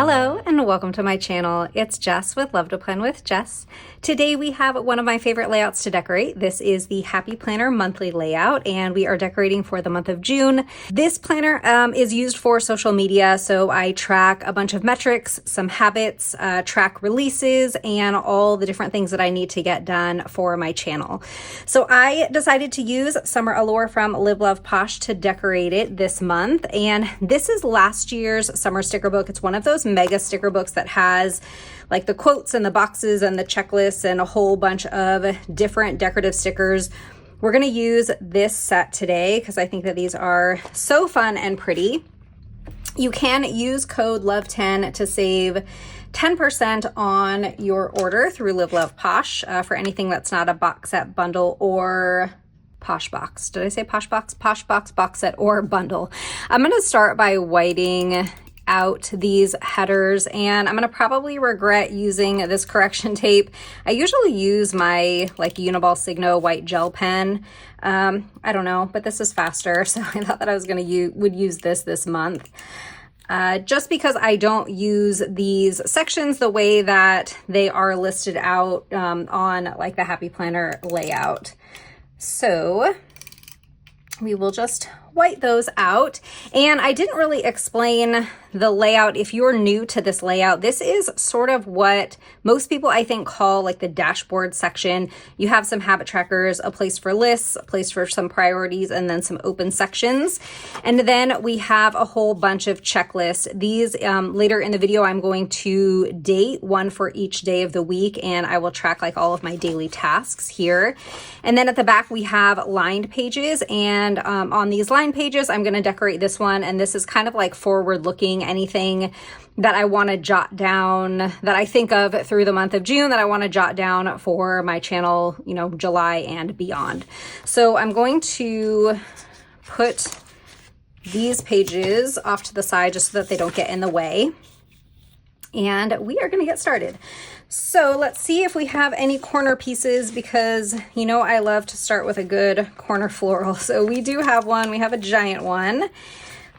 Hello and welcome to my channel. It's Jess with Love to Plan with Jess. Today we have one of my favorite layouts to decorate. This is the Happy Planner monthly layout and we are decorating for the month of June. This planner is used for social media, so I track a bunch of metrics, some habits, track releases, and all the different things that I need to get done for my channel. So I decided to use Summer Allure from Live Love Posh to decorate it this month, and this is last year's summer sticker book. It's one of those mega sticker books that has like the quotes and the boxes and the checklists and a whole bunch of different decorative stickers. We're going to use this set today because I think that these are so fun and pretty. You can use code LOVE10 to save 10% on your order through Live Love Posh for anything that's not a box set, bundle, or Posh Box. Did I say Posh Box? Posh Box, box set, or bundle. I'm going to start by whiting out these headers, and I'm going to probably regret using this correction tape. I usually use my like Uniball Signo white gel pen. I don't know, but this is faster, so I thought that I was going to would use this month. Just because I don't use these sections the way that they are listed out on like the Happy Planner layout. So we will just white those out. And I didn't really explain the layout. If you're new to this layout, this is sort of what most people I think call like the dashboard section. You have some habit trackers, a place for lists, a place for some priorities, and then some open sections. And then we have a whole bunch of checklists. These later in the video, I'm going to date one for each day of the week, and I will track like all of my daily tasks here. And then at the back, we have lined pages, and on these lined pages, I'm going to decorate this one, and this is kind of like forward looking, anything that I want to jot down that I think of through the month of June that I want to jot down for my channel, you know, July and beyond. So I'm going to put these pages off to the side just so that they don't get in the way. And we are going to get started. So let's see if we have any corner pieces, because you know I love to start with a good corner floral. So we do have one. We have a giant one.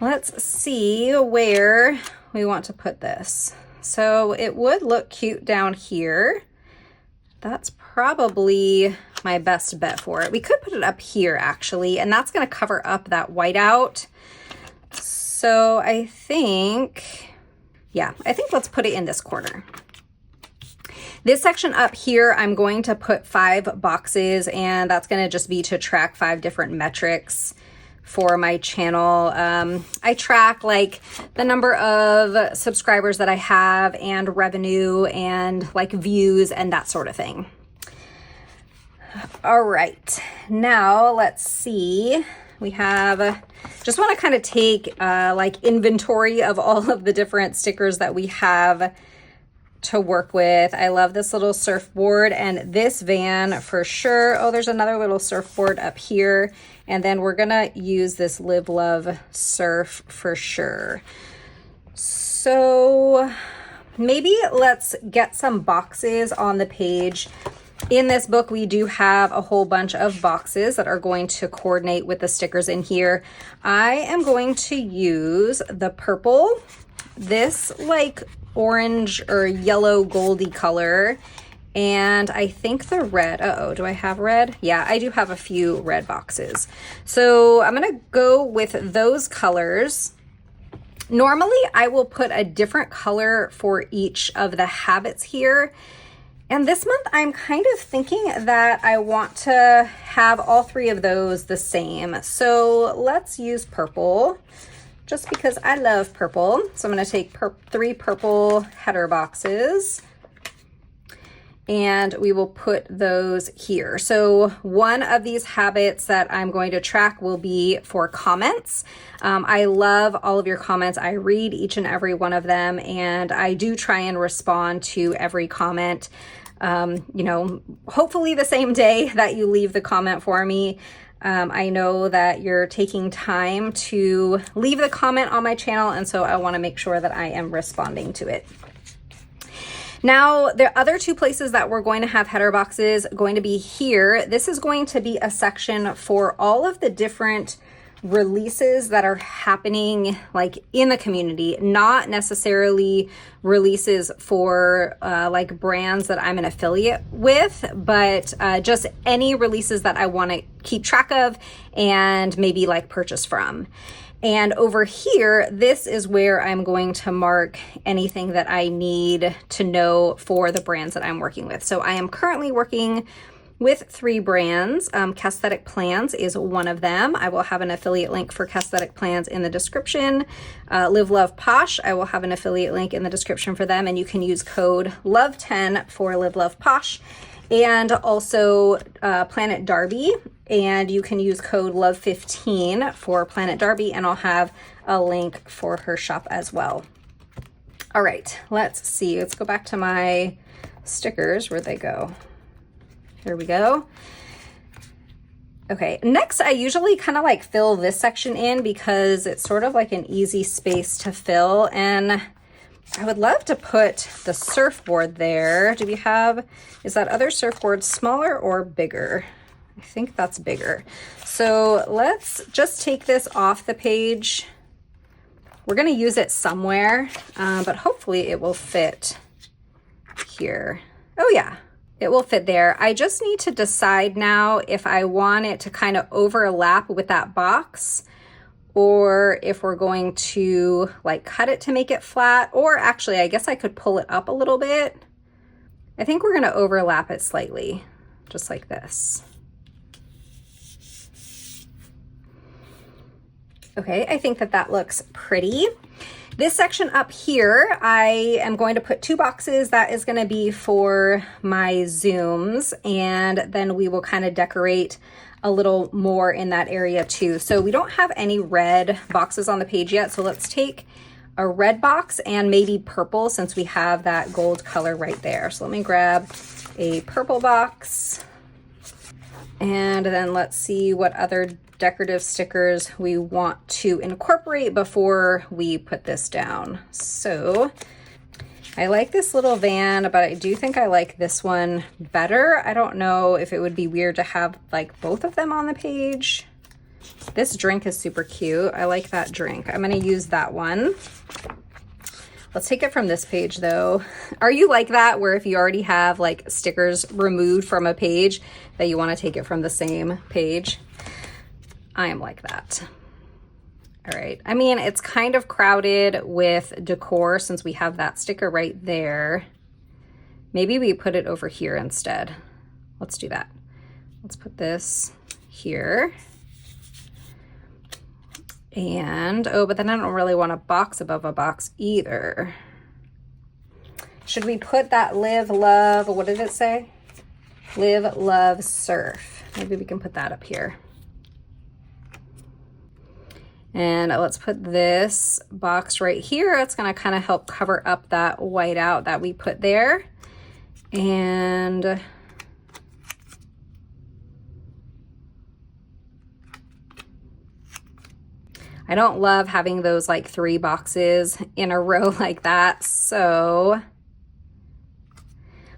Let's see where we want to put this. So it would look cute down here. That's probably my best bet for it. We could put it up here actually, and that's going to cover up that whiteout. So I think let's put it in this corner. This section up here, I'm going to put 5 boxes, and that's going to just be to track 5 different metrics for my channel. I track like the number of subscribers that I have and revenue and like views and that sort of thing. All right, now let's see. We have, just want to kind of take like inventory of all of the different stickers that we have to work with. I love this little surfboard and this van for sure. Oh, there's another little surfboard up here. And then we're gonna use this Live Love Surf for sure. So maybe let's get some boxes on the page. In this book, we do have a whole bunch of boxes that are going to coordinate with the stickers in here. I am going to use the purple, this like orange or yellow goldy color, and I think the red. Uh-oh, do I have red? Yeah, I do have a few red boxes. So I'm gonna go with those colors. Normally, I will put a different color for each of the habits here. And this month, I'm kind of thinking that I want to have all 3 of those the same. So let's use purple, just because I love purple. So I'm going to take 3 purple header boxes, and we will put those here. So one of these habits that I'm going to track will be for comments. I love all of your comments. I read each and every one of them, and I do try and respond to every comment. You know, hopefully the same day that you leave the comment for me. I know that you're taking time to leave the comment on my channel, and so I want to make sure that I am responding to it. Now, the other 2 places that we're going to have header boxes going to be here. This is going to be a section for all of the different releases that are happening like in the community, not necessarily releases for like brands that I'm an affiliate with, but just any releases that I want to keep track of and maybe like purchase from. And over here, this is where I'm going to mark anything that I need to know for the brands that I'm working with. So I am currently working with 3 brands. Casthetic Plans is one of them. I will have an affiliate link for Casthetic Plans in the description. Live Love Posh, I will have an affiliate link in the description for them, and you can use code LOVE10 for Live Love Posh. And also Planet Darby, and you can use code LOVE15 for Planet Darby, and I'll have a link for her shop as well. All right, let's see. Let's go back to my stickers. Where'd they go? Here we go. Okay, next I usually kind of like fill this section in because it's sort of like an easy space to fill, and I would love to put the surfboard there. Do we have, is that other surfboard smaller or bigger? I think that's bigger. So let's just take this off the page. We're gonna use it somewhere, but hopefully it will fit here. Oh yeah. It will fit there. I just need to decide now if I want it to kind of overlap with that box, or if we're going to like cut it to make it flat, or actually I guess I could pull it up a little bit. I think we're going to overlap it slightly, just like this. Okay, I think that that looks pretty. This section up here, I am going to put 2 boxes. That is going to be for my zooms, and then we will kind of decorate a little more in that area too. So we don't have any red boxes on the page yet, so let's take a red box and maybe purple since we have that gold color right there. So let me grab a purple box, and then let's see what other decorative stickers we want to incorporate before we put this down. So I like this little van, but I do think I like this one better. I don't know if it would be weird to have like both of them on the page. This drink is super cute. I like that drink. I'm gonna use that one. Let's take it from this page though. Are you like that, where if you already have like stickers removed from a page that you want to take it from the same page? I am like that. All right. I mean, it's kind of crowded with decor since we have that sticker right there. Maybe we put it over here instead. Let's do that. Let's put this here. And, oh, but then I don't really want a box above a box either. Should we put that Live, Love, what did it say? Live, Love, Surf. Maybe we can put that up here. And let's put this box right here. It's gonna kind of help cover up that white out that we put there. And I don't love having those like 3 boxes in a row like that. So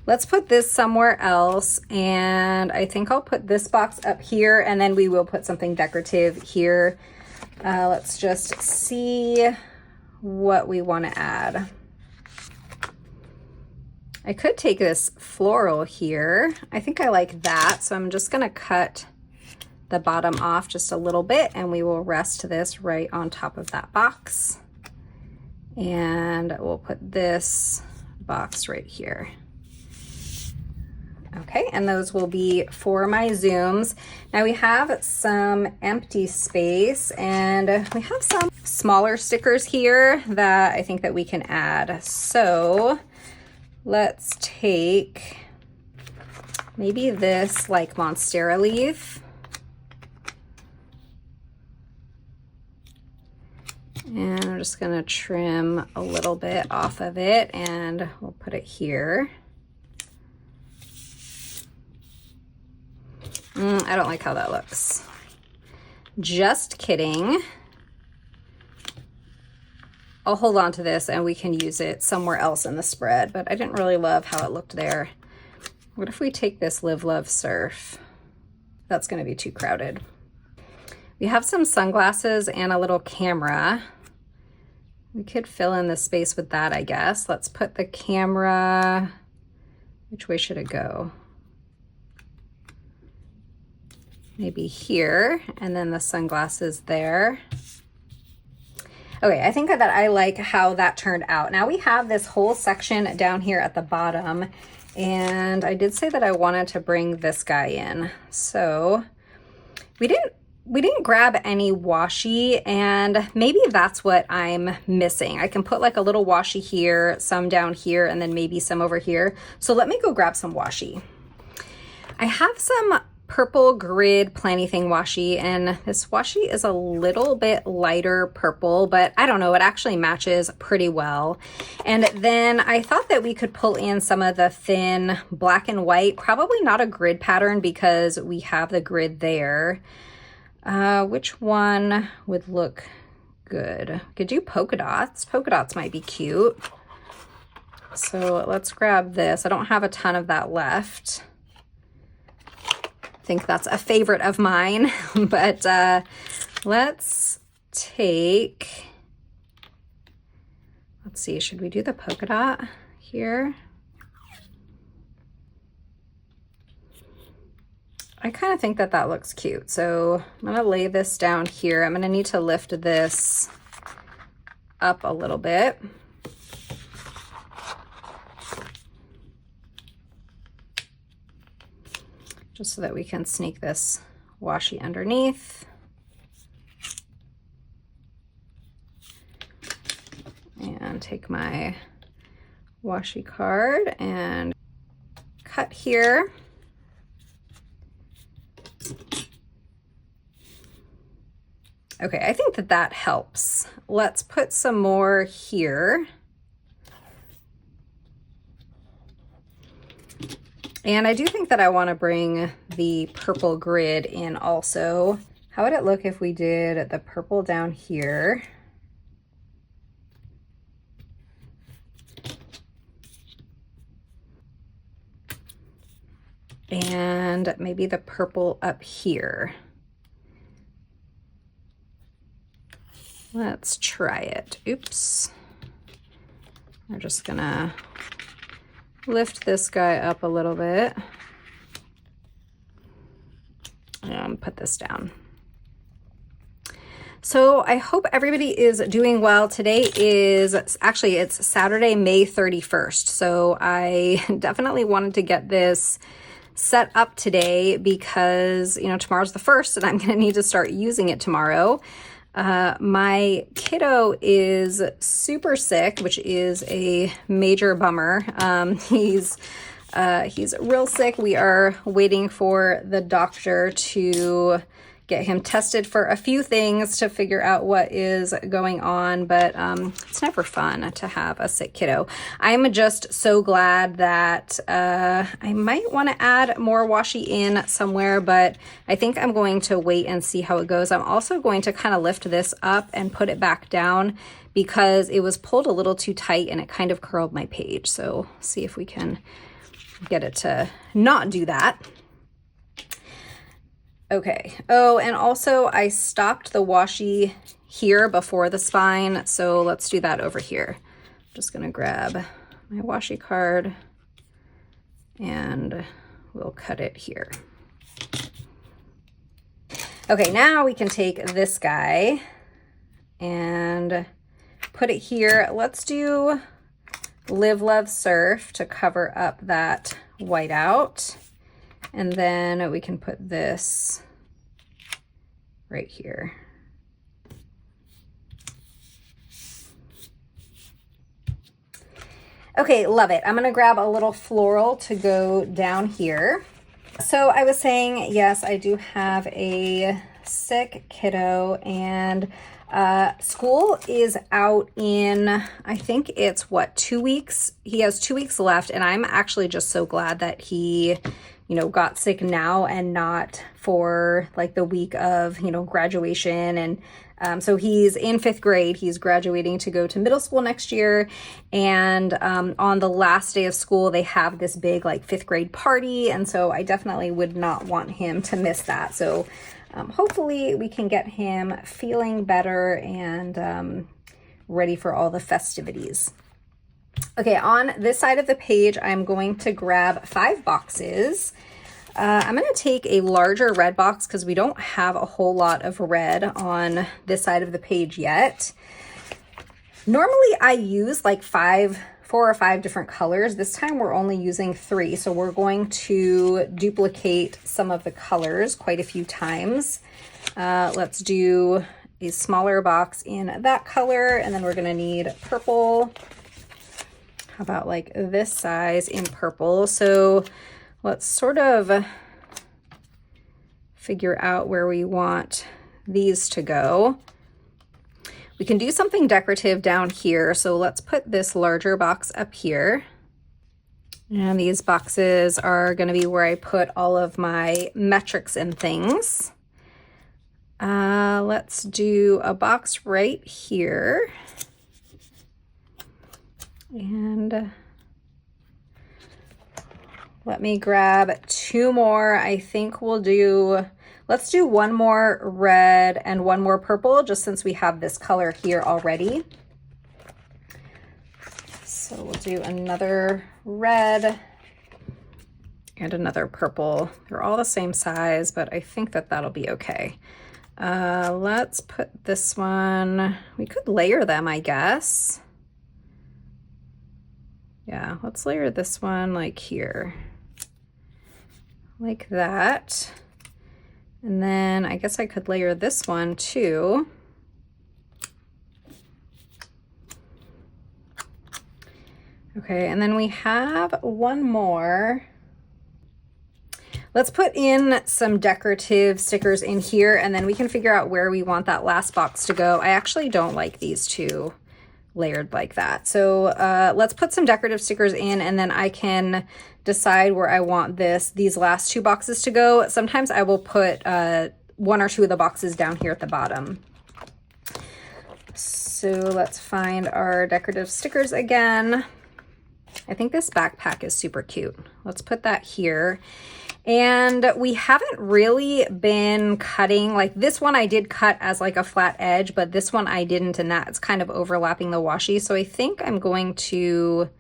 let's put this somewhere else. And I think I'll put this box up here, and then we will put something decorative here. Let's just see what we want to add. I could take this floral here. I think I like that. So I'm just going to cut the bottom off just a little bit, and we will rest this right on top of that box. And we'll put this box right here. Okay, and those will be for my zooms. Now we have some empty space, and we have some smaller stickers here that I think that we can add. So let's take maybe this like Monstera leaf. And I'm just gonna trim a little bit off of it, and we'll put it here. I don't like how that looks. Just kidding. I'll hold on to this and we can use it somewhere else in the spread, but I didn't really love how it looked there. What if we take this Live, Love, Surf? That's gonna be too crowded. We have some sunglasses and a little camera. We could fill in the space with that, I guess. Let's put the camera, which way should it go? Maybe here, and then the sunglasses there. Okay, I think that I like how that turned out. Now we have this whole section down here at the bottom, and I did say that I wanted to bring this guy in. So we didn't grab any washi, and maybe that's what I'm missing. I can put like a little washi here, some down here, and then maybe some over here. So let me go grab some washi. I have some purple grid Planny-Thing washi, and this washi is a little bit lighter purple, but I don't know, it actually matches pretty well. And then I thought that we could pull in some of the thin black and white, probably not a grid pattern because we have the grid there. Which one would look good? Could do polka dots. Polka dots might be cute. So let's grab this. I don't have a ton of that left. I think that's a favorite of mine, but let's take, let's see, should we do the polka dot here? I kind of think that that looks cute. So I'm gonna lay this down here. I'm gonna need to lift this up a little bit. Just so that we can sneak this washi underneath. And take my washi card and cut here. Okay, I think that that helps. Let's put some more here. And I do think that I want to bring the purple grid in also. How would it look if we did the purple down here? And maybe the purple up here. Let's try it. Oops. We're just gonna lift this guy up a little bit and put this down. So I hope everybody is doing well. Today is actually, it's Saturday, May 31st. So I definitely wanted to get this set up today because, you know, tomorrow's the 1st and I'm going to need to start using it tomorrow. My kiddo is super sick, which is a major bummer. He's real sick. We are waiting for the doctor to get him tested for a few things to figure out what is going on, but it's never fun to have a sick kiddo. I'm just so glad that I might want to add more washi in somewhere, but I think I'm going to wait and see how it goes. I'm also going to kind of lift this up and put it back down because it was pulled a little too tight and it kind of curled my page. So see if we can get it to not do that. Okay. Oh, and also I stopped the washi here before the spine, so let's do that over here. I'm just gonna grab my washi card and we'll cut it here. Okay, now we can take this guy and put it here. Let's do Live, Love, Surf to cover up that whiteout. And then we can put this right here. Okay, love it. I'm gonna grab a little floral to go down here. So I was saying, yes, I do have a sick kiddo and school is out in, I think it's what, 2 weeks? He has 2 weeks left, and I'm actually just so glad that he, you know, got sick now and not for like the week of, you know, graduation. And so he's in 5th grade. He's graduating to go to middle school next year. And on the last day of school, they have this big like 5th grade party. And so I definitely would not want him to miss that. So hopefully we can get him feeling better and ready for all the festivities. Okay, on this side of the page, I'm going to grab 5 boxes. I'm going to take a larger red box because we don't have a whole lot of red on this side of the page yet. Normally I use like 4 or 5 different colors. This time we're only using 3, so we're going to duplicate some of the colors quite a few times. Let's do a smaller box in that color, and then we're going to need purple. How about like this size in purple? So let's sort of figure out where we want these to go. We can do something decorative down here. So let's put this larger box up here. And these boxes are going to be where I put all of my metrics and things. Let's do a box right here. And let me grab 2 more. I think let's do 1 more red and 1 more purple, just since we have this color here already. So we'll do another red and another purple. They're all the same size, but I think that that'll be okay. Let's put this one, we could layer them, I guess. Yeah, let's layer this one like here, like that. And then I guess I could layer this one too. Okay, and then we have 1 more. Let's put in some decorative stickers in here, and then we can figure out where we want that last box to go. I actually don't like these 2 layered like that. So let's put some decorative stickers in, and then I can decide where I want these last 2 boxes to go. Sometimes I will put 1 or 2 of the boxes down here at the bottom. So let's find our decorative stickers again. I think this backpack is super cute. Let's put that here. And we haven't really been cutting, like this one I did cut as like a flat edge, but this one I didn't, and that's kind of overlapping the washi. So I think I'm going to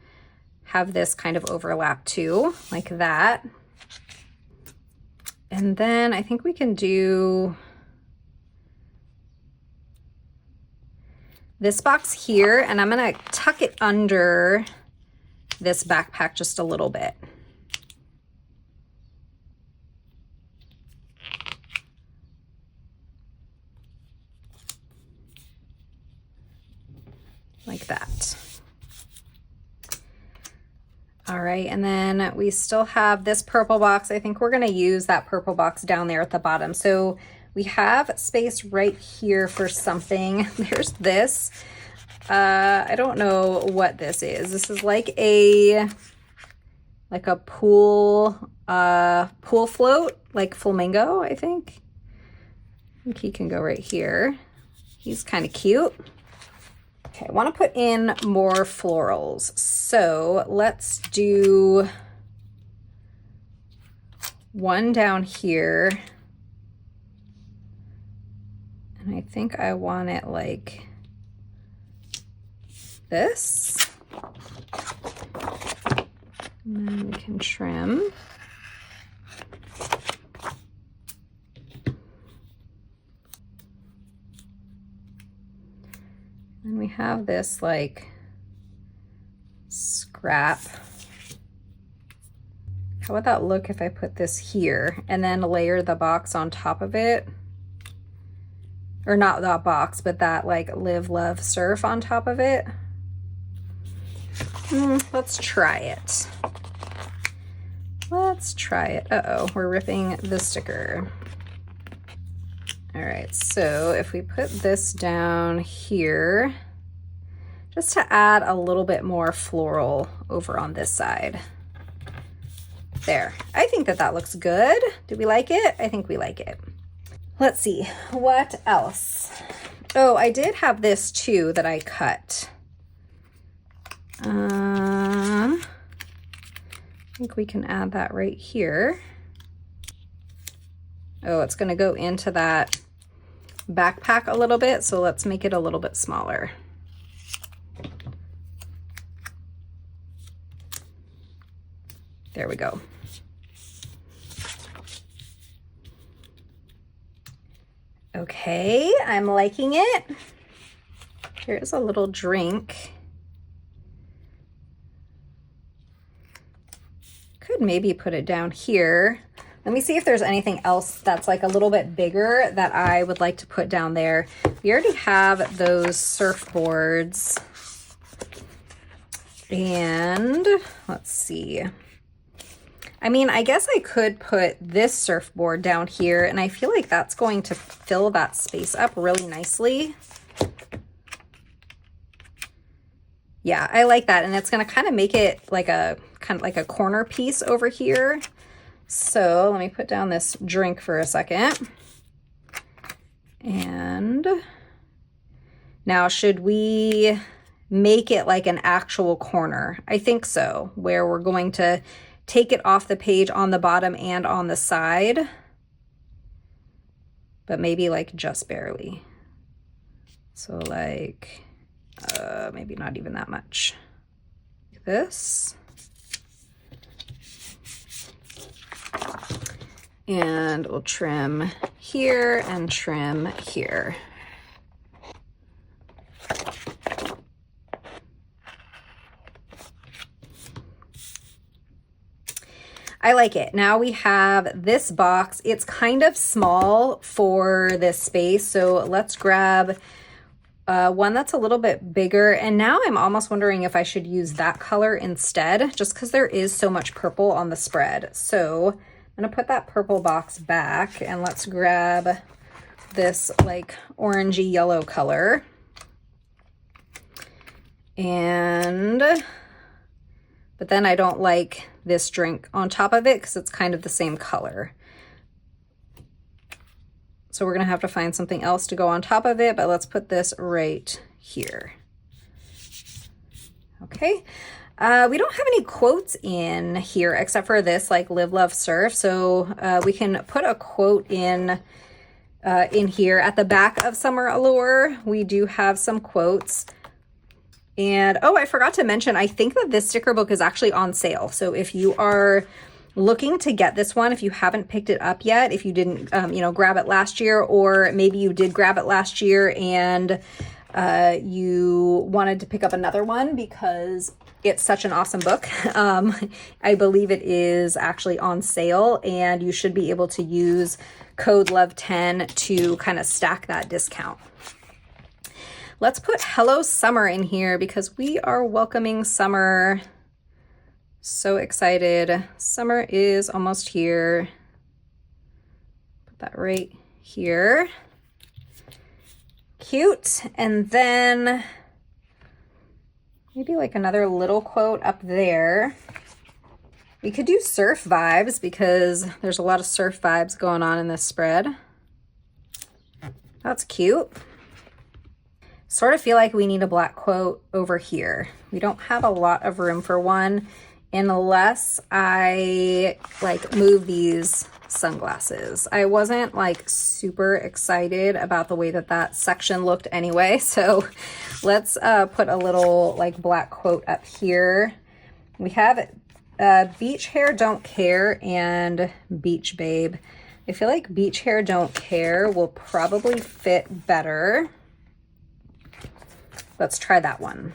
have this kind of overlap too, like that. And then I think we can do this box here, and I'm gonna tuck it under this backpack just a little bit. Like that. All right, and then we still have this purple box. I think we're gonna use that purple box down there at the bottom. So we have space right here for something. There's this. I don't know what this is. This is like a pool float, like flamingo, I think. I think he can go right here. He's kind of cute. Okay, I want to put in more florals. So let's do 1 down here. And I think I want it like this. And then we can trim. And we have this like scrap. How would that look if I put this here and then layer the box on top of it? Or not that box, but that like live, love, surf on top of it. Let's try it. Let's try it. Uh-oh, we're ripping the sticker. All right, so if we put this down here, just to add a little bit more floral over on this side. There, I think that that looks good. Do we like it? I think we like it. Let's see, what else? Oh, I did have this too that I cut. I think we can add that right here. Oh, it's gonna go into that backpack a little bit, so let's make it a little bit smaller. There we go. Okay, I'm liking it. Here's a little drink. Could maybe put it down here. Let me see if there's anything else that's like a little bit bigger that I would like to put down there. We already have those surfboards. And let's see. I mean, I guess I could put this surfboard down here, and I feel like that's going to fill that space up really nicely. Yeah, I like that. And it's going to kind of make it like a corner piece over here. So let me put down this drink for a second. And now should we make it like an actual corner? I think so, where we're going to take it off the page on the bottom and on the side, but maybe like just barely. So like, maybe not even that much. Like this. And we'll trim here and trim here. I like it. Now we have this box. It's kind of small for this space, so let's grab one that's a little bit bigger. And now I'm almost wondering if I should use that color instead, just because there is so much purple on the spread. So I'm gonna put that purple box back, and let's grab this like orangey yellow color. But then I don't like this drink on top of it because it's kind of the same color. So we're gonna have to find something else to go on top of it, but let's put this right here. Okay. We don't have any quotes in here except for this, like live, love, surf. So we can put a quote in here at the back of Summer Allure. We do have some quotes. And oh, I forgot to mention, I think that this sticker book is actually on sale. So if you are looking to get this one, if you haven't picked it up yet, if you didn't, grab it last year, or maybe you did grab it last year and you wanted to pick up another one because it's such an awesome book. I believe it is actually on sale, and you should be able to use code LOVE10 to kind of stack that discount. Let's put Hello Summer in here because we are welcoming summer. So excited. Summer is almost here. Put that right here. Cute. And then maybe like another little quote up there. We could do surf vibes because there's a lot of surf vibes going on in this spread. That's cute. Sort of feel like we need a black quote over here. We don't have a lot of room for one unless I like move these sunglasses. I wasn't like super excited about the way that that section looked anyway. So let's put a little like black quote up here. We have Beach Hair Don't Care and Beach Babe. I feel like Beach Hair Don't Care will probably fit better. Let's try that one.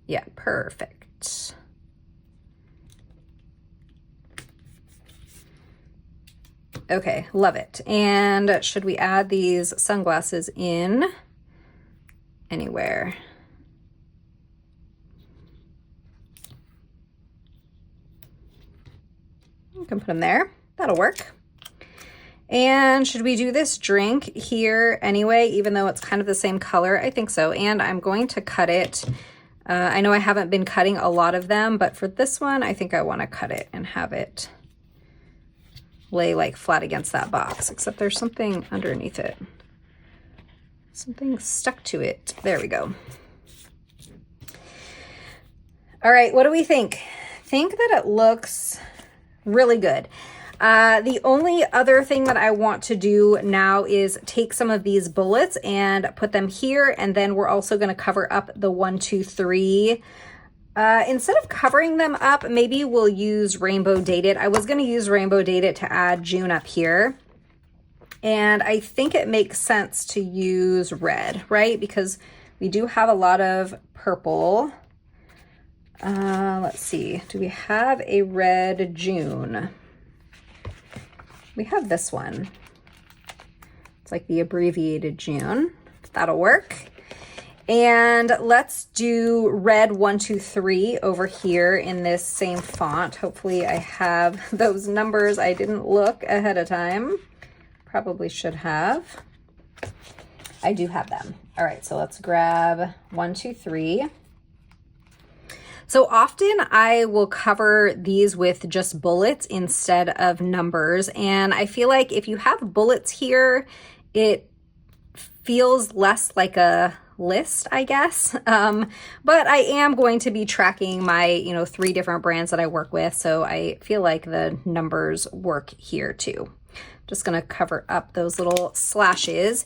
Yeah, perfect. Okay, love it. And should we add these sunglasses in anywhere? You can put them there. That'll work. And should we do this drink here anyway, even though it's kind of the same color? I think so. And I'm going to cut it. I know I haven't been cutting a lot of them, but for this one, I think I want to cut it and have it lay like flat against that box, except there's something underneath it. Something stuck to it. There we go. All right, what do we think? think that it looks really good. The only other thing that I want to do now is take some of these bullets and put them here, and then we're also going to cover up the 1, 2, 3. Instead of covering them up, maybe we'll use Rainbow Dated. I was going to use Rainbow Dated to add June up here. And I think it makes sense to use red, right? Because we do have a lot of purple. Let's see. Do we have a red June? We have this one. It's like the abbreviated June. That'll work. And let's do red 1, 2, 3 over here in this same font. Hopefully I have those numbers. I didn't look ahead of time. Probably should have. I do have them. All right, so let's grab 1, 2, 3. So often I will cover these with just bullets instead of numbers. And I feel like if you have bullets here, it feels less like a list, I guess. But I am going to be tracking my, 3 different brands that I work with. So I feel like the numbers work here too. Just going to cover up those little slashes.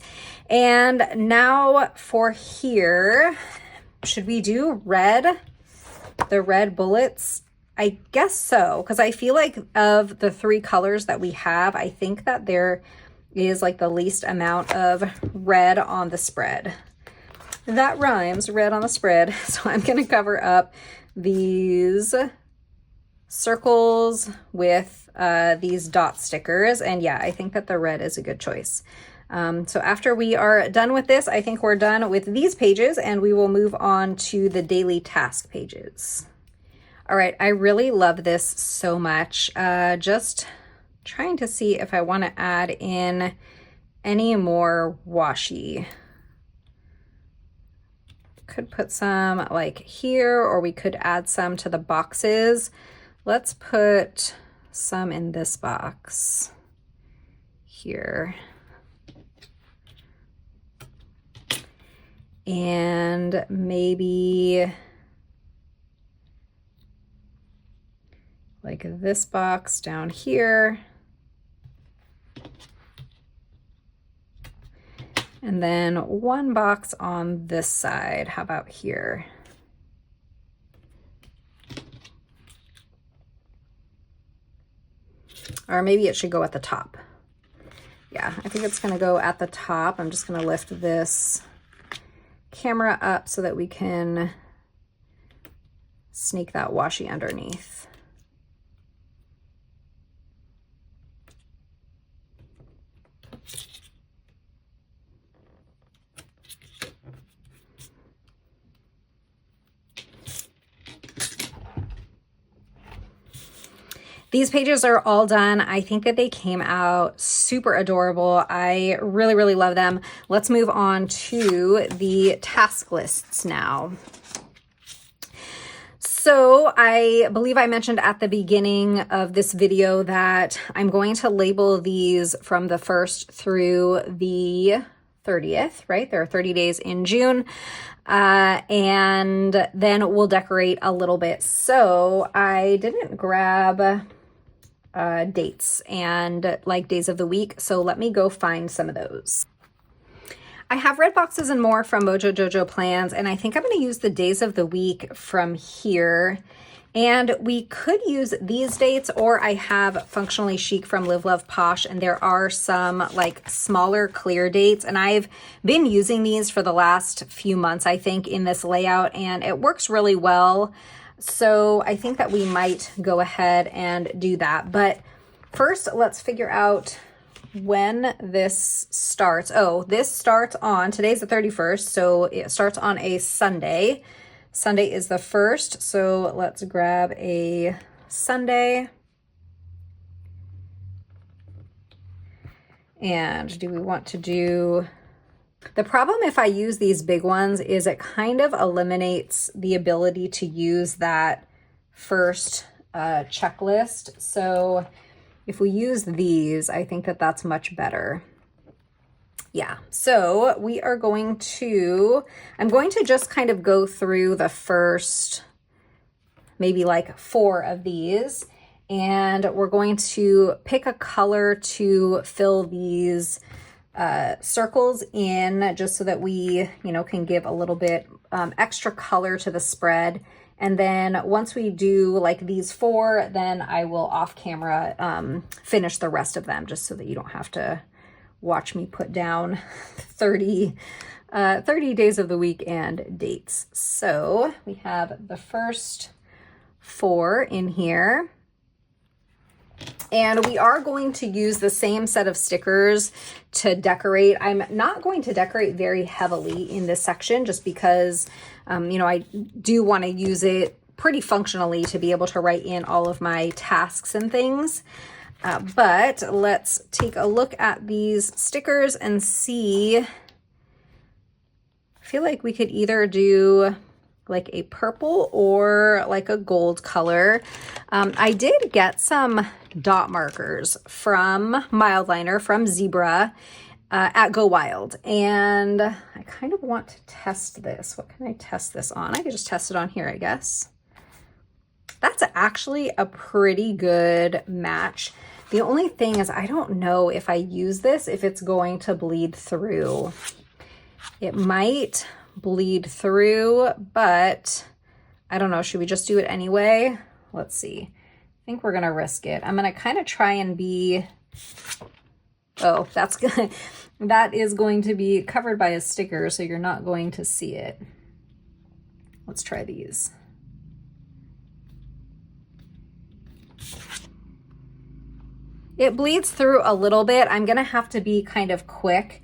And now for here, should we do red? The red bullets? I guess so, because I feel like of the 3 colors that we have, I think that there is like the least amount of red on the spread. That rhymes, red on the spread. So I'm going to cover up these circles with these dot stickers. And yeah, I think that the red is a good choice. So after we are done with this, I think we're done with these pages and we will move on to the daily task pages. All right, I really love this so much. Just trying to see if I want to add in any more washi. Could put some like here, or we could add some to the boxes. Let's put some in this box here. And maybe like this box down here. And then 1 box on this side. How about here? Or maybe it should go at the top. Yeah, I think it's gonna go at the top. I'm just gonna lift this camera up so that we can sneak that washi underneath. These pages are all done. I think that they came out super adorable. I really, really love them. Let's move on to the task lists now. So I believe I mentioned at the beginning of this video that I'm going to label these from the 1st through the 30th, right? There are 30 days in June. And then we'll decorate a little bit. So I didn't grab dates and like days of the week. So let me go find some of those. I have red boxes and more from Mojo Jojo Plans, and I think I'm going to use the days of the week from here. And we could use these dates, or I have Functionally Chic from Live Love Posh, and there are some like smaller clear dates, and I've been using these for the last few months, I think, in this layout, and it works really well. So I think that we might go ahead and do that. But first, let's figure out when this starts. Oh, this starts on, today's the 31st, so it starts on a Sunday. Sunday is the 1st, so let's grab a Sunday. And do we want to do... The problem if I use these big ones is it kind of eliminates the ability to use that first checklist. So if we use these, I think that that's much better. Yeah, so we are going to, I'm going to just kind of go through the first maybe like 4 of these. And we're going to pick a color to fill these circles in, just so that we, can give a little bit extra color to the spread. And then once we do like these 4, then I will off camera finish the rest of them, just so that you don't have to watch me put down 30 days of the week and dates. So we have the first 4 in here. And we are going to use the same set of stickers to decorate. I'm not going to decorate very heavily in this section, just because, I do want to use it pretty functionally to be able to write in all of my tasks and things. But let's take a look at these stickers and see. I feel like we could either do like a purple or like a gold color. I did get some dot markers from Mildliner, from Zebra, at Go Wild. And I kind of want to test this. What can I test this on? I could just test it on here, I guess. That's actually a pretty good match. The only thing is, I don't know if I use this, if it's going to bleed through. It might bleed through, but I don't know. Should we just do it anyway? Let's see. I think we're gonna risk it. I'm gonna kind of try and be, oh, that's good. That is going to be covered by a sticker, so you're not going to see it. Let's try these. It bleeds through a little bit. I'm gonna have to be kind of quick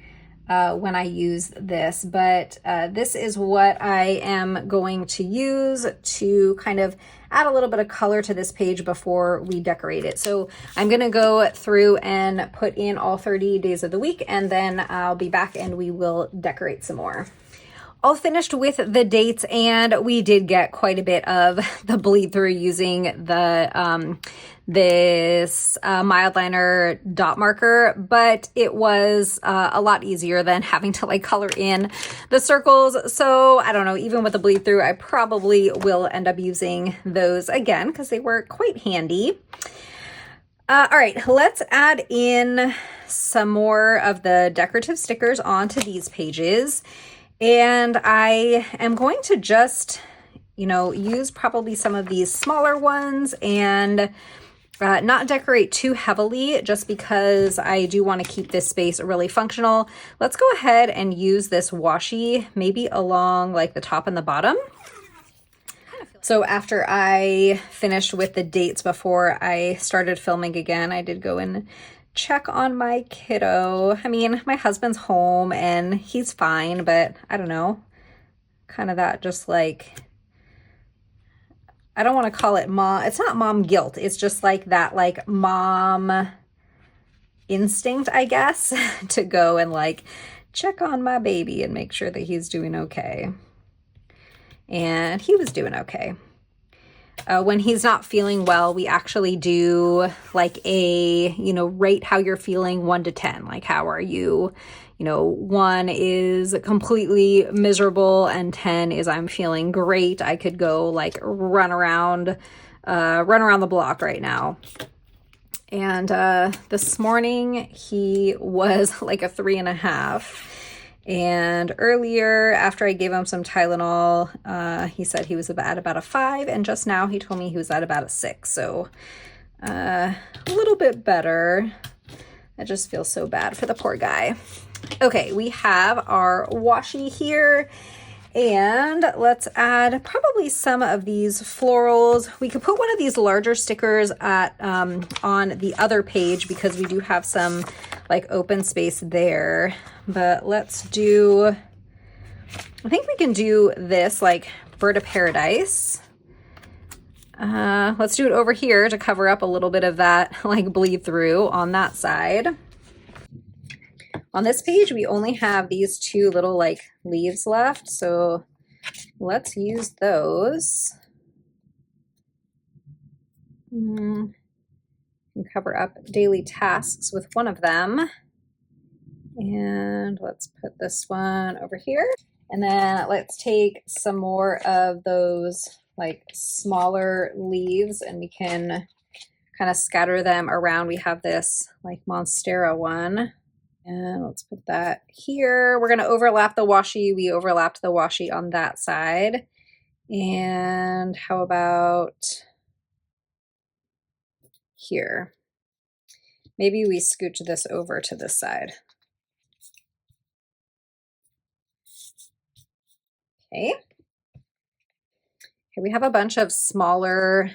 when I use this, but this is what I am going to use to kind of add a little bit of color to this page before we decorate it. So I'm gonna go through and put in all 30 days of the week, and then I'll be back and we will decorate some more. All finished with the dates, and we did get quite a bit of the bleed through using the this Mildliner dot marker, but it was a lot easier than having to like color in the circles. So I don't know, even with the bleed through, I probably will end up using those again because they were quite handy. All right, let's add in some more of the decorative stickers onto these pages. And I am going to just, use probably some of these smaller ones and not decorate too heavily, just because I do want to keep this space really functional. Let's go ahead and use this washi maybe along like the top and the bottom. So after I finished with the dates before I started filming again, I did go and check on my kiddo. I mean, my husband's home and he's fine, but I don't know, kind of that just like, I don't want to call it mom. It's not mom guilt. It's just like that, like mom instinct, I guess, to go and like check on my baby and make sure that he's doing okay. And he was doing okay. When he's not feeling well, we actually do like a, rate how you're feeling 1 to 10. Like, how are you? 1 is completely miserable and 10 is I'm feeling great. I could go like run around the block right now. And this morning he was like a 3.5. And earlier, after I gave him some Tylenol, he said he was at about a 5, and just now he told me he was at about a 6. So a little bit better. I just feel so bad for the poor guy. Okay, we have our washi here, and let's add probably some of these florals. We could put one of these larger stickers at on the other page because we do have some like open space there. But let's do, I think we can do this like bird of paradise. Let's do it over here to cover up a little bit of that like bleed through on that side. On this page, we only have these 2 little like leaves left, so let's use those. And cover up daily tasks with one of them. And let's put this one over here. And then let's take some more of those like smaller leaves, and we can kind of scatter them around. We have this like Monstera one, and let's put that here. We're going to overlap the washi. We overlapped the washi on that side. And how about here? Maybe we scooch this over to this side. Okay. Okay, we have a bunch of smaller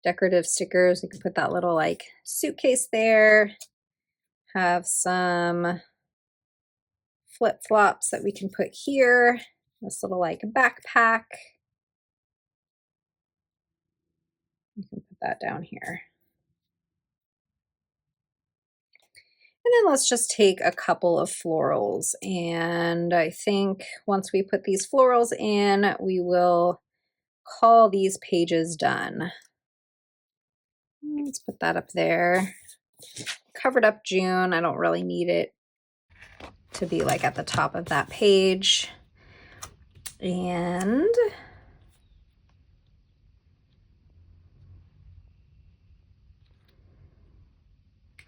decorative stickers. We can put that little like suitcase there. Have some flip-flops that we can put here. This little like backpack. You can put that down here. And then let's just take a couple of florals. And I think once we put these florals in, we will call these pages done. Let's put that up there. Covered up June. I don't really need it to be like at the top of that page. And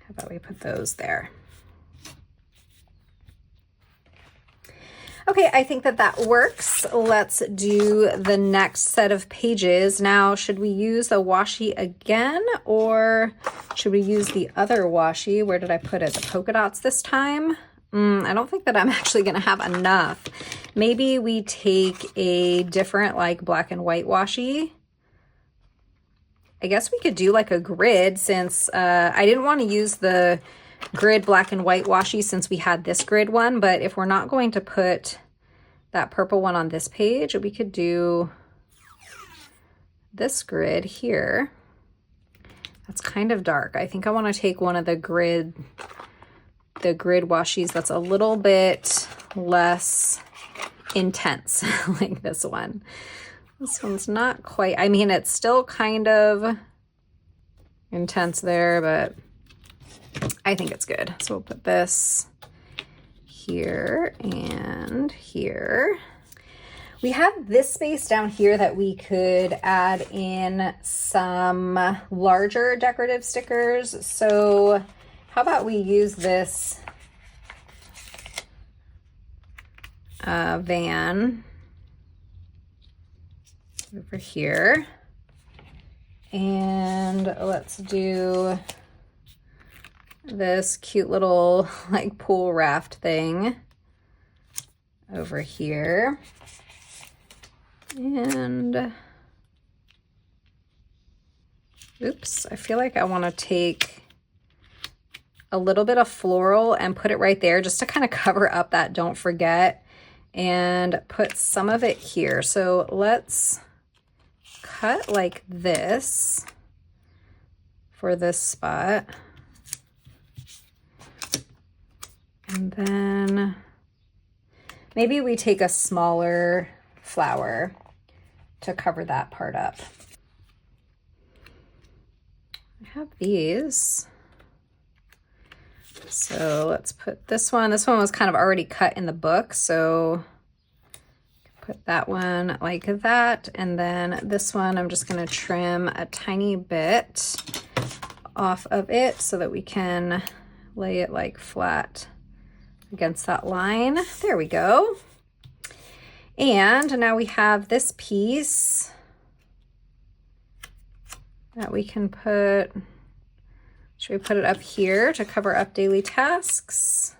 how about we put those there? Okay, I think that that works. Let's do the next set of pages. Now, should we use the washi again, or should we use the other washi? Where did I put it? The polka dots this time? I don't think that I'm actually gonna have enough. Maybe we take a different like black and white washi. I guess we could do like a grid, since I didn't want to use the grid black and white washi since we had this grid one, but if we're not going to put that purple one on this page, we could do this grid here. That's kind of dark. I think I want to take one of the grid washis that's a little bit less intense, like this one. This one's not quite, I mean, it's still kind of intense there, but I think it's good. So we'll put this here and here. We have this space down here that we could add in some larger decorative stickers. So how about we use this van over here, and let's do this cute little like pool raft thing over here. And oops, I feel like I want to take a little bit of floral and put it right there just to kind of cover up that don't forget, and put some of it here. So let's cut like this for this spot. And then maybe we take a smaller flower to cover that part up. I have these. So let's put this one. This one was kind of already cut in the book, so put that one like that. And then this one, I'm just going to trim a tiny bit off of it so that we can lay it like flat against that line. There we go. And now we have this piece that we can put. Should we put it up here to cover up daily tasks?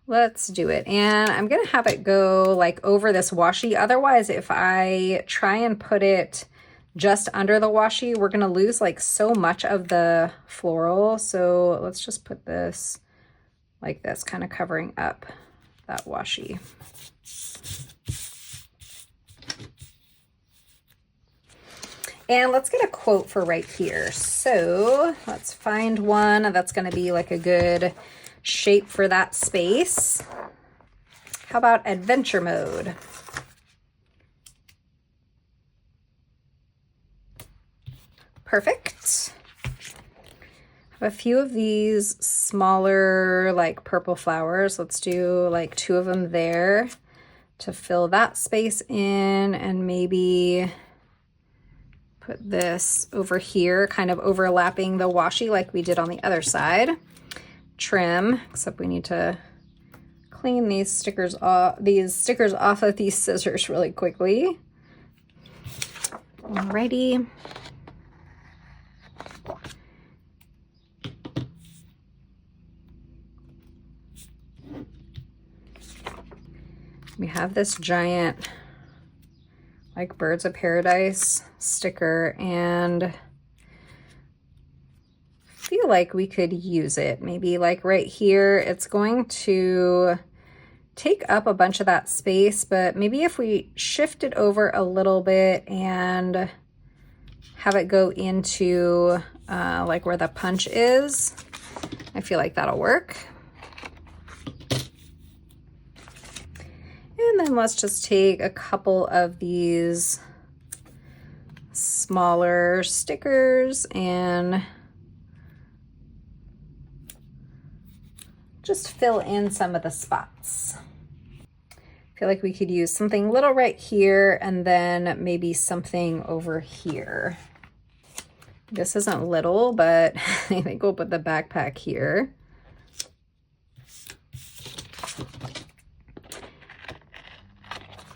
Let's do it. And I'm gonna have it go like over this washi. Otherwise, if I try and put it just under the washi, we're gonna lose like so much of the floral. So let's just put this like this, kind of covering up that washi. And let's get a quote for right here. So let's find one that's gonna be like a good shape for that space. How about adventure mode? Perfect. How a few of these smaller like purple flowers. Let's do like 2 of them there to fill that space in, and maybe put this over here, kind of overlapping the washi like we did on the other side. Trim, except we need to clean these stickers off of these scissors really quickly. Alrighty. We have this giant like Birds of Paradise sticker, and I feel like we could use it maybe like right here. It's going to take up a bunch of that space, but maybe if we shift it over a little bit and have it go into like where the punch is, I feel like that'll work. And then let's just take a couple of these smaller stickers and just fill in some of the spots. I feel like we could use something little right here and then maybe something over here. This isn't little, but I think we'll put the backpack here.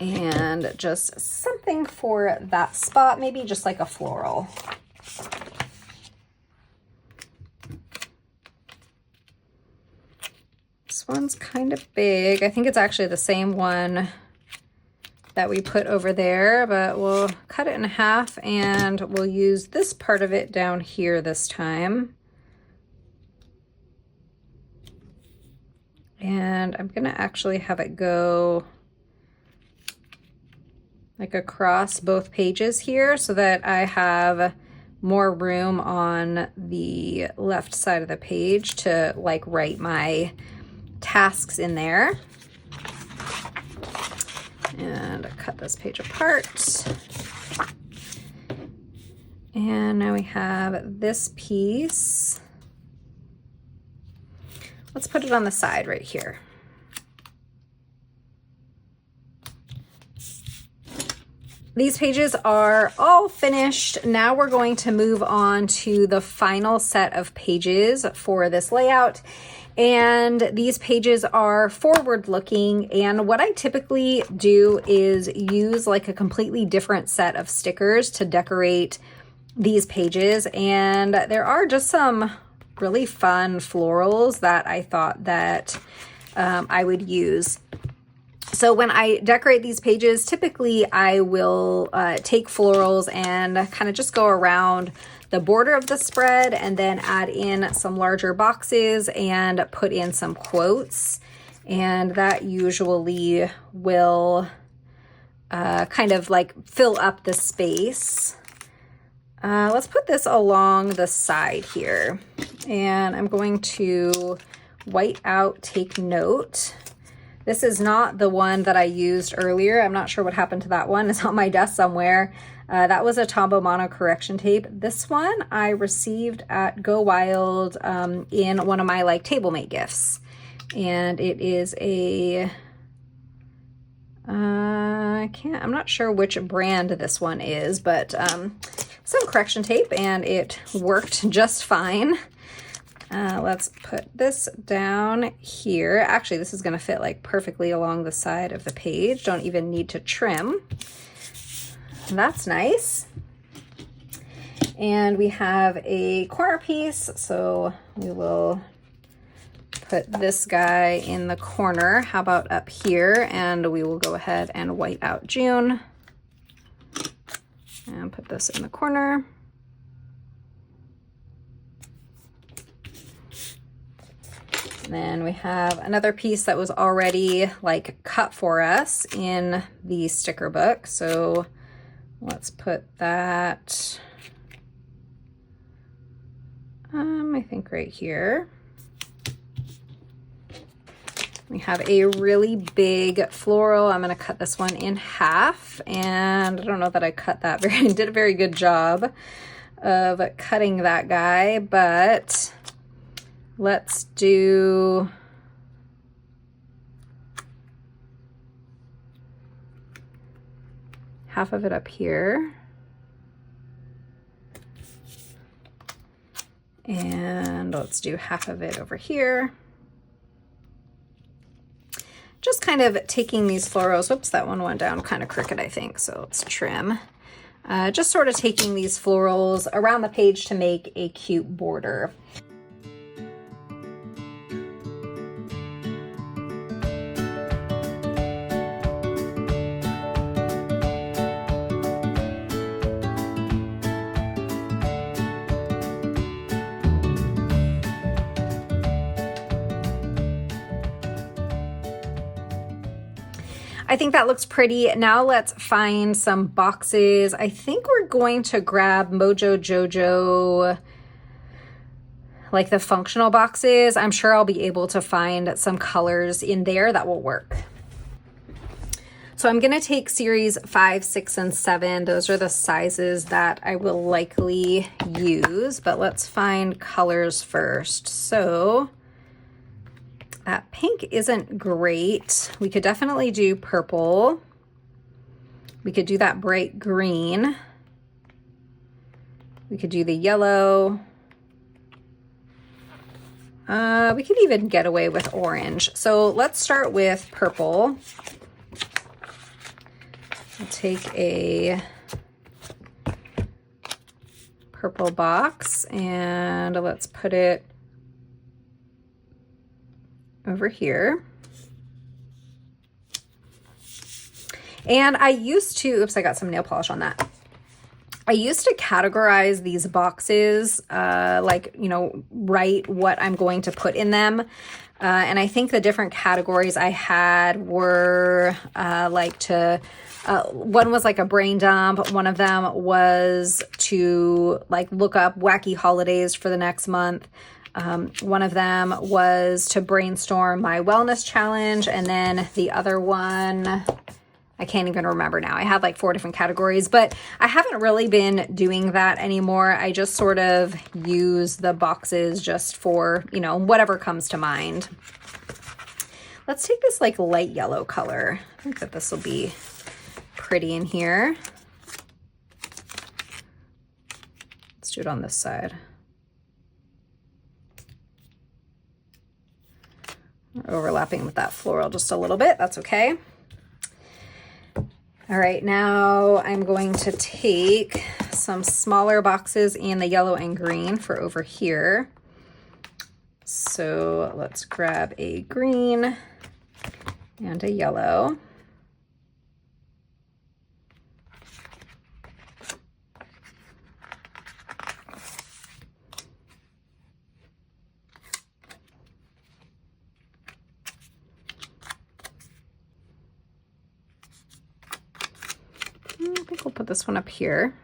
And just something for that spot, maybe just like a floral. This one's kind of big. I think it's actually the same one that we put over there, but we'll cut it in half and we'll use this part of it down here this time. And I'm gonna actually have it go like across both pages here so that I have more room on the left side of the page to like write my tasks in there. And cut this page apart. And now we have this piece. Let's put it on the side right here. These pages are all finished. Now we're going to move on to the final set of pages for this layout. And these pages are forward looking. And what I typically do is use like a completely different set of stickers to decorate these pages. And there are just some really fun florals that I thought that I would use. So when I decorate these pages, typically I will take florals and kind of just go around the border of the spread and then add in some larger boxes and put in some quotes. And that usually will kind of like fill up the space. Let's put this along the side here. And I'm going to white out Take Note. This is not the one that I used earlier. I'm not sure what happened to that one. It's on my desk somewhere. That was a Tombow Mono correction tape. This one I received at Go Wild in one of my like TableMate gifts. And it is a, I'm not sure which brand this one is, but some correction tape, and it worked just fine. Let's put this down here. Actually, this is going to fit like perfectly along the side of the page. Don't even need to trim. That's nice. And we have a corner piece, so we will put this guy in the corner. How about up here? And we will go ahead and white out June and put this in the corner. Then we have another piece that was already like cut for us in the sticker book. So let's put that, I think right here. We have a really big floral. I'm going to cut this one in half, and I don't know that I cut that did a very good job of cutting that guy, but Let's do half of it up here. And let's do half of it over here. Just kind of taking these florals, whoops, that one went down kind of crooked, I think, so let's trim. Just sort of taking these florals around the page to make a cute border. I think that looks pretty. Now let's find some boxes. I think we're going to grab Mojo Jojo, like the functional boxes. I'm sure I'll be able to find some colors in there that will work. So I'm gonna take series 5, 6, and 7. Those are the sizes that I will likely use, but let's find colors first. So that pink isn't great. We could definitely do purple. We could do that bright green. We could do the yellow. We could even get away with orange. So let's start with purple. I'll take a purple box and let's put it over here. And I used to, oops, I got some nail polish on that. I used to categorize these boxes, like, you know, write what I'm going to put in them. And I think the different categories I had were one was like a brain dump. One of them was to like look up wacky holidays for the next month. One of them was to brainstorm my wellness challenge. And then the other one, I can't even remember now. I had like 4 different categories, but I haven't really been doing that anymore. I just sort of use the boxes just for, you know, whatever comes to mind. Let's take this like light yellow color. I think that this will be pretty in here. Let's do it on this side. We're overlapping with that floral just a little bit. That's okay. All right, now I'm going to take some smaller boxes in the yellow and green for over here. So let's grab a green and a yellow. I think we'll put this one up here.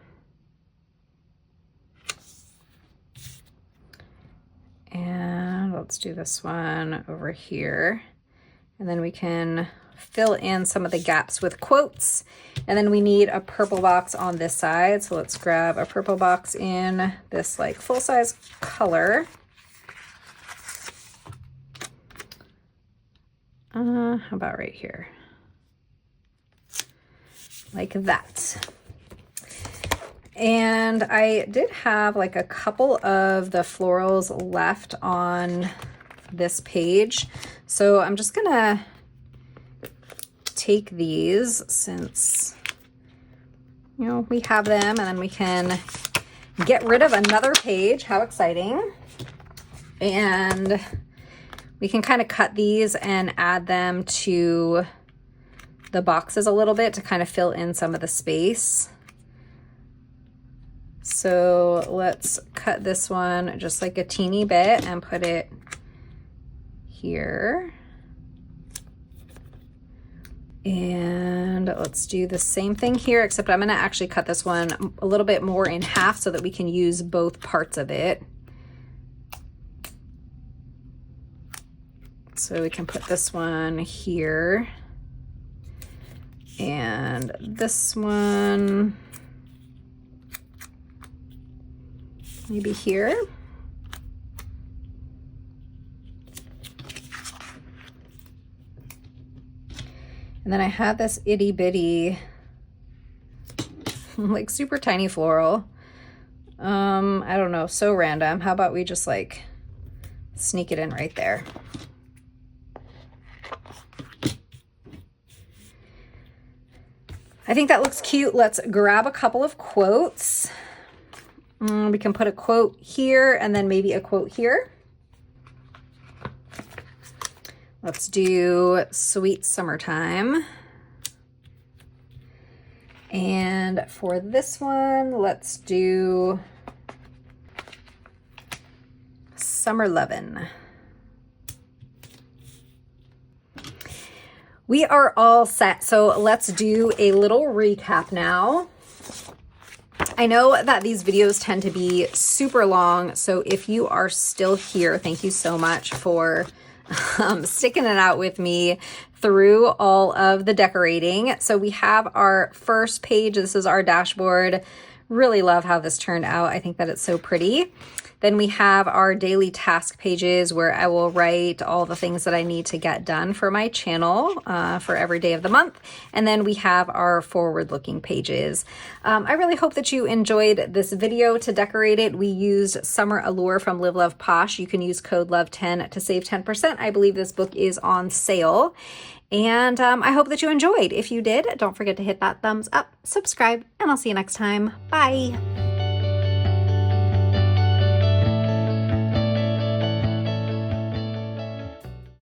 And let's do this one over here. And then we can fill in some of the gaps with quotes. And then we need a purple box on this side. So let's grab a purple box in this like full-size color. How about right here? Like that. And I did have like a couple of the florals left on this page. So I'm just gonna take these since, you know, we have them, and then we can get rid of another page. How exciting. And we can kind of cut these and add them to the boxes a little bit to kind of fill in some of the space. So let's cut this one just like a teeny bit and put it here. And let's do the same thing here, except I'm gonna actually cut this one a little bit more in half so that we can use both parts of it. So we can put this one here. And this one maybe here. And then I had this itty bitty, like super tiny floral. I don't know, so random. How about we just like sneak it in right there? I think that looks cute. Let's grab a couple of quotes. We can put a quote here and then maybe a quote here. Let's do Sweet Summertime. And for this one, let's do Summer Lovin'. We are all set, so let's do a little recap now. I know that these videos tend to be super long, so if you are still here, thank you so much for sticking it out with me through all of the decorating. So we have our first page. This is our dashboard. Really love how this turned out. I think that it's so pretty. Then we have our daily task pages where I will write all the things that I need to get done for my channel for every day of the month. And then we have our forward-looking pages. I really hope that you enjoyed this video. To decorate it, we used Summer Allure from Live Love Posh. You can use code LOVE10 to save 10%. I believe this book is on sale. And I hope that you enjoyed. If you did, don't forget to hit that thumbs up, subscribe, and I'll see you next time. Bye.